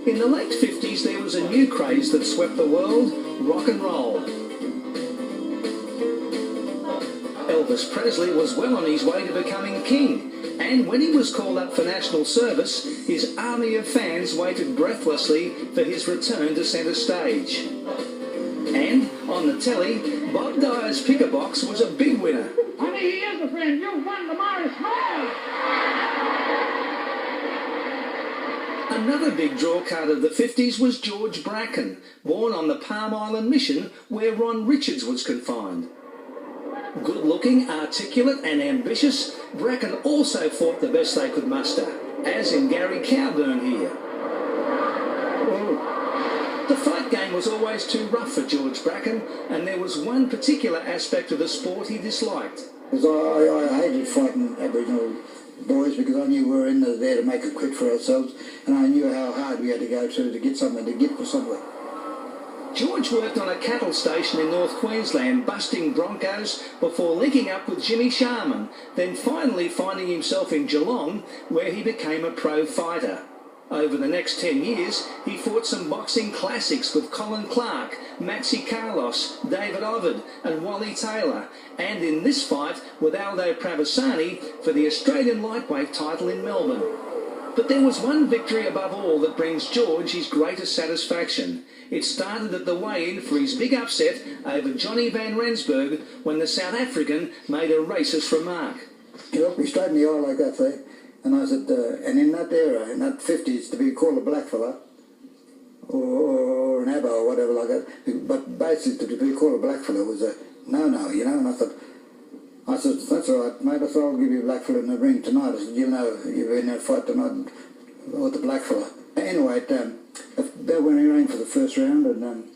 In the late 50s, there was a new craze that swept the world: rock and roll. Elvis Presley was well on his way to becoming king, and when he was called up for national service, his army of fans waited breathlessly for his return to centre stage. And on the telly, Bob Dyer's picker box was a big winner. Honey, he is a friend. You've won the Morris Small. Another big draw card of the 50s was George Bracken, born on the Palm Island mission where Ron Richards was confined. Good-looking, articulate and ambitious, Bracken also fought the best they could muster, as in Gary Cowburn here. The fight game was always too rough for George Bracken, and there was one particular aspect of the sport he disliked. I hated fighting Aboriginal boys because I knew we were in there to make a quid for ourselves, and I knew how hard we had to go to get something to get for somewhere. George worked on a cattle station in North Queensland, busting broncos before linking up with Jimmy Sharman, then finally finding himself in Geelong, where he became a pro fighter. Over the next 10 years, he fought some boxing classics with Colin Clark, Maxi Carlos, David Ovid and Wally Taylor, and in this fight with Aldo Pravasani for the Australian lightweight title in Melbourne. But there was one victory above all that brings George his greatest satisfaction. It started at the weigh-in for his big upset over Johnny Van Rensburg when the South African made a racist remark. He looked me straight in the eye like that there, and I said, and in that era, in that 50s, to be called a blackfella, or an abbo or whatever like that, but basically to be called a blackfella was a no-no, you know, and I said, that's all right, mate, I thought I'll give you a blackfella in the ring tonight. I said, you know, you've been in a fight tonight with the blackfella. Anyway, they went in for the first round, and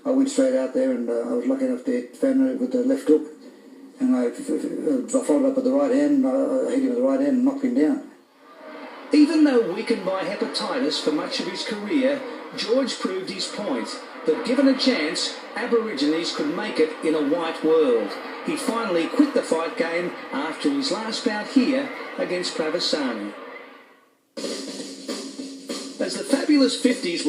I went straight out there, and I was lucky enough to hit Fanner with the left hook, and I followed up with the right hand, and I hit him with the right hand and knocked him down. Even though weakened by hepatitis for much of his career, George proved his point, that given a chance, Aborigines could make it in a white world. He finally quit the fight game after his last bout here against Pravasani. As the fabulous 50s